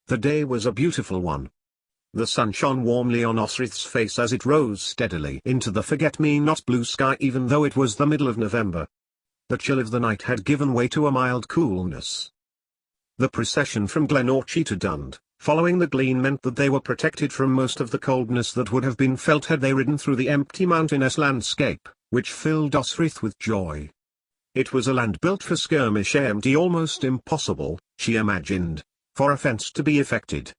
The day was a beautiful one. The sun shone warmly on Osrith's face as it rose steadily into the forget-me-not blue sky even though it was the middle of November. The chill of the night had given way to a mild coolness. The procession from Glenorchy to Dund, following the Glen meant that they were protected from most of the coldness that would have been felt had they ridden through the empty mountainous landscape, which filled Osrith with joy. It was a land built for skirmish, empty, almost impossible, she imagined, for offence to be effected.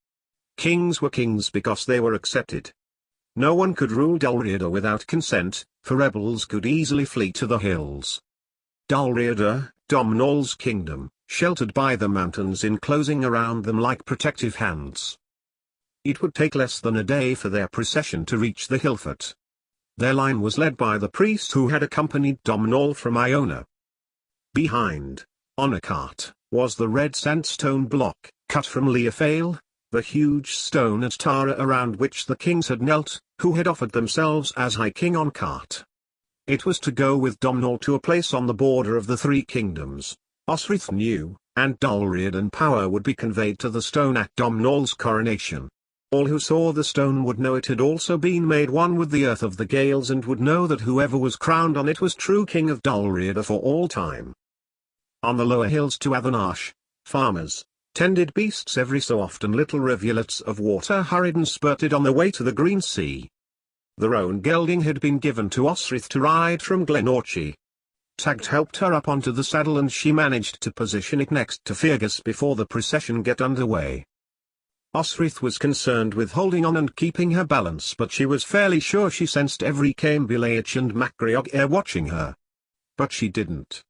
Kings were kings because they were accepted. No one could rule Dalriada without consent, for rebels could easily flee to the hills. Dalriada, Domhnall's kingdom, sheltered by the mountains enclosing around them like protective hands. It would take less than a day for their procession to reach the Hillfort. Their line was led by the priest who had accompanied Domhnall from Iona. Behind, on a cart, was the red sandstone block, cut from Leofale, the huge stone at Tara around which the kings had knelt, who had offered themselves as High King on cart. It was to go with Domhnall to a place on the border of the three kingdoms, Osrith knew, and Dalriadan power would be conveyed to the stone at Domhnall's coronation. All who saw the stone would know it had also been made one with the earth of the Gales and would know that whoever was crowned on it was true king of Dalriada for all time. On the lower hills to Athenarsh, farmers tended beasts every so often. Little rivulets of water hurried and spurted on the way to the green sea. The roan gelding had been given to Osrith to ride from Glenorchy. Tagd helped her up onto the saddle and she managed to position it next to Fergus before the procession got underway. Osrith was concerned with holding on and keeping her balance, but she was fairly sure she sensed every Caimbileach and Macgreoghair watching her. But she didn't.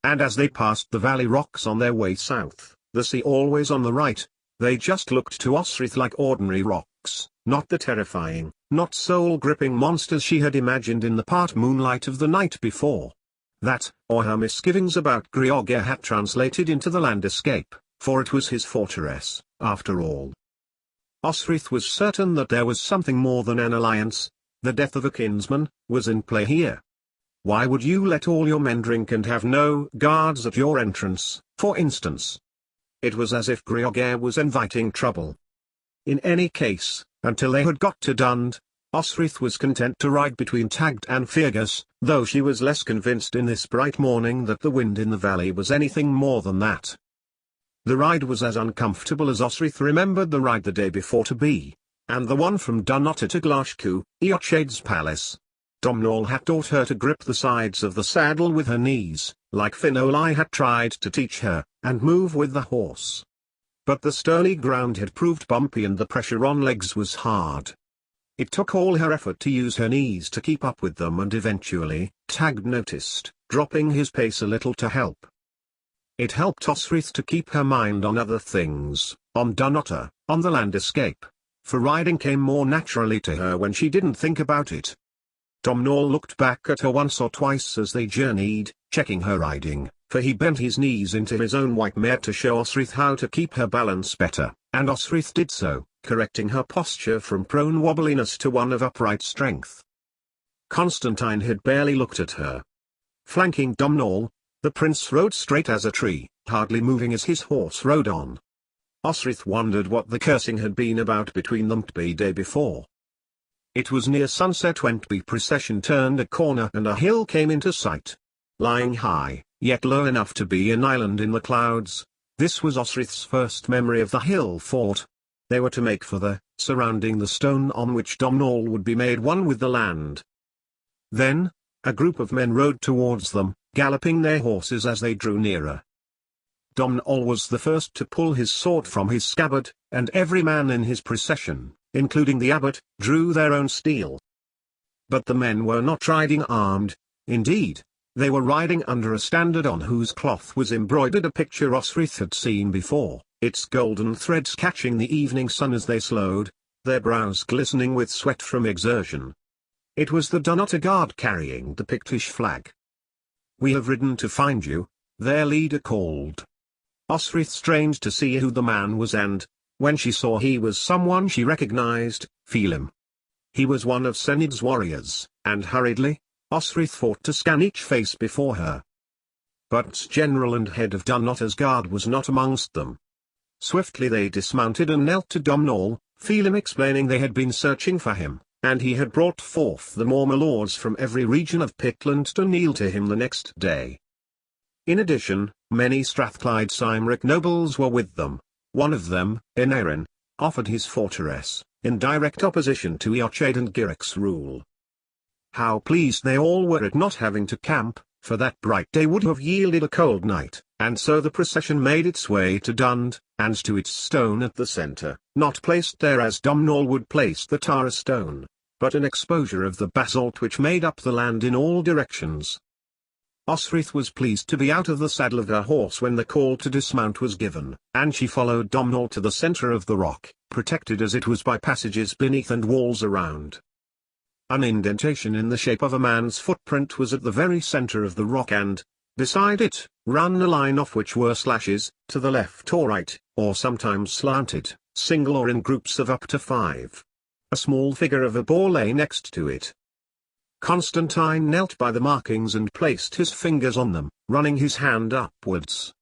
And as they passed the valley rocks on their way south, the sea always on the right, they just looked to Osrith like ordinary rocks, not the terrifying, not soul-gripping monsters she had imagined in the part moonlight of the night before. That, or her misgivings about Greoghair had translated into the landscape, for it was his fortress, after all. Osrith was certain that there was something more than an alliance. The death of a kinsman was in play here. Why would you let all your men drink and have no guards at your entrance, for instance? It was as if Greoghair was inviting trouble. In any case, until they had got to Dund, Osrith was content to ride between Tagd and Fergus, though she was less convinced in this bright morning that the wind in the valley was anything more than that. The ride was as uncomfortable as Osrith remembered the ride the day before to be, and the one from Dunnottar to Glashcu, Eochaid's palace. Domhnall had taught her to grip the sides of the saddle with her knees, like Finoli had tried to teach her, and move with the horse. But the stony ground had proved bumpy and the pressure on legs was hard. It took all her effort to use her knees to keep up with them, and eventually, Tagd noticed, dropping his pace a little to help. It helped Osrith to keep her mind on other things, on Dunnottar, on the landscape, for riding came more naturally to her when she didn't think about it. Domhnall looked back at her once or twice as they journeyed, checking her riding, for he bent his knees into his own white mare to show Osrith how to keep her balance better, and Osrith did so, correcting her posture from prone wobbliness to one of upright strength. Constantine had barely looked at her. Flanking Domhnall, the prince rode straight as a tree, hardly moving as his horse rode on. Osrith wondered what the cursing had been about between them the day before. It was near sunset when the procession turned a corner and a hill came into sight. Lying high, yet low enough to be an island in the clouds, this was Osrith's first memory of the hill fort. They were to make for the, surrounding the stone on which Domhnall would be made one with the land. Then, a group of men rode towards them, galloping their horses as they drew nearer. Domhnall was the first to pull his sword from his scabbard, and every man in his procession, including the abbot, drew their own steel. But the men were not riding armed. Indeed, they were riding under a standard on whose cloth was embroidered a picture Osrith had seen before, its golden threads catching the evening sun as they slowed, their brows glistening with sweat from exertion. It was the Dunnottar Guard carrying the Pictish flag. "We have ridden to find you," their leader called. Osrith strained to see who the man was, and, when she saw he was someone she recognized, feel him. He was one of Senid's warriors, and hurriedly, Osrith fought to scan each face before her. But general and head of Dunnottar's guard was not amongst them. Swiftly they dismounted and knelt to Domhnall, Phelim explaining they had been searching for him, and he had brought forth the Mormor lords from every region of Pitland to kneel to him the next day. In addition, many Strathclyde Cymric nobles were with them. One of them, Enarin, offered his fortress, in direct opposition to Eochaid and Giric's rule. How pleased they all were at not having to camp, for that bright day would have yielded a cold night, and so the procession made its way to Dund, and to its stone at the centre, not placed there as Domhnall would place the Tara stone, but an exposure of the basalt which made up the land in all directions. Osrith was pleased to be out of the saddle of her horse when the call to dismount was given, and she followed Domhnall to the centre of the rock, protected as it was by passages beneath and walls around. An indentation in the shape of a man's footprint was at the very centre of the rock and, beside it, ran a line off which were slashes, to the left or right, or sometimes slanted, single or in groups of up to 5. A small figure of a boar lay next to it. Constantine knelt by the markings and placed his fingers on them, running his hand upwards.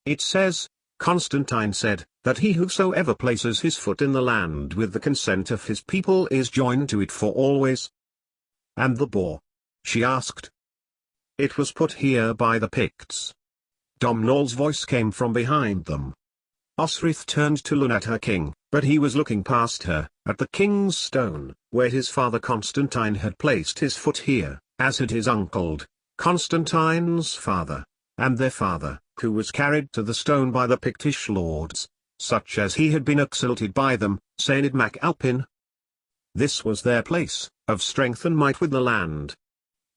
It says, Constantine said, that he whosoever places his foot in the land with the consent of his people is joined to it for always. And the boar? She asked. It was put here by the Picts. Domhnall's voice came from behind them. Osrith turned to look at her king, but he was looking past her, at the king's stone, where his father Constantine had placed his foot here, as had his uncle, Constantine's father, and their father, who was carried to the stone by the Pictish lords, such as he had been exalted by them, Sained Mac Alpin. This was their place, of strength and might with the land.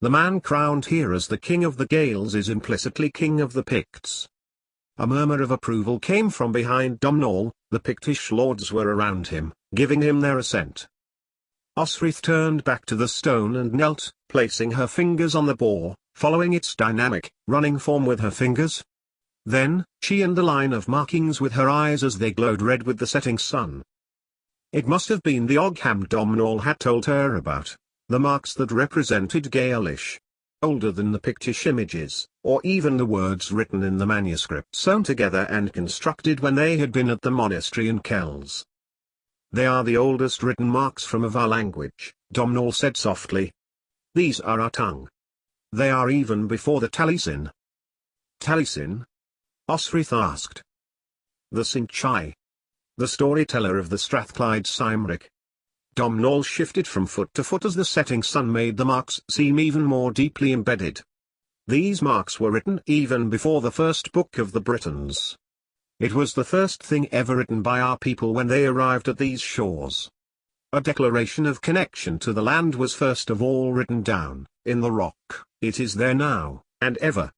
The man crowned here as the king of the Gaels is implicitly king of the Picts. A murmur of approval came from behind Domhnall. The Pictish lords were around him, giving him their assent. Osrith turned back to the stone and knelt, placing her fingers on the boar, following its dynamic, running form with her fingers. Then, she and the line of markings with her eyes as they glowed red with the setting sun. It must have been the Ogham Domhnall had told her about, the marks that represented Gaelish. Older than the Pictish images, or even the words written in the manuscript sewn together and constructed when they had been at the monastery in Kells. They are the oldest written marks from of our language, Domhnall said softly. These are our tongue. They are even before the Taliesin. Taliesin? Osrith asked. The Sinchai. The storyteller of the Strathclyde Cymric. Domhnall shifted from foot to foot as the setting sun made the marks seem even more deeply embedded. These marks were written even before the first book of the Britons. It was the first thing ever written by our people when they arrived at these shores. A declaration of connection to the land was first of all written down, in the rock. It is there now, and ever.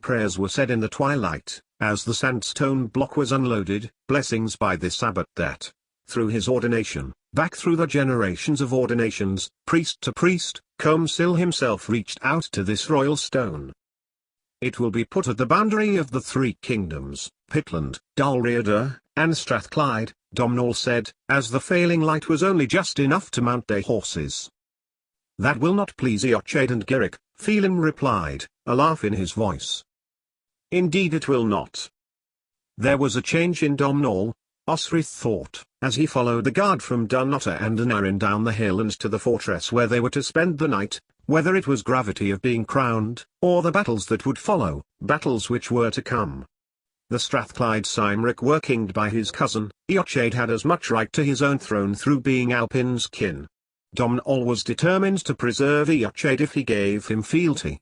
Prayers were said in the twilight, as the sandstone block was unloaded, blessings by this abbot that, through his ordination, back through the generations of ordinations, priest to priest, Comsil himself reached out to this royal stone. It will be put at the boundary of the 3 kingdoms, Pitland, Dalriada, and Strathclyde, Domhnall said, as the failing light was only just enough to mount their horses. That will not please Eochaid and Giric, Phelim replied, a laugh in his voice. Indeed it will not. There was a change in Domhnall, Osrith thought, as he followed the guard from Dunnottar and Enarin down the hill and to the fortress where they were to spend the night, whether it was gravity of being crowned, or the battles that would follow, battles which were to come. The Strathclyde Cymric were kinged by his cousin, Eochaid had as much right to his own throne through being Alpin's kin. Domhnall was determined to preserve Eochaid if he gave him fealty.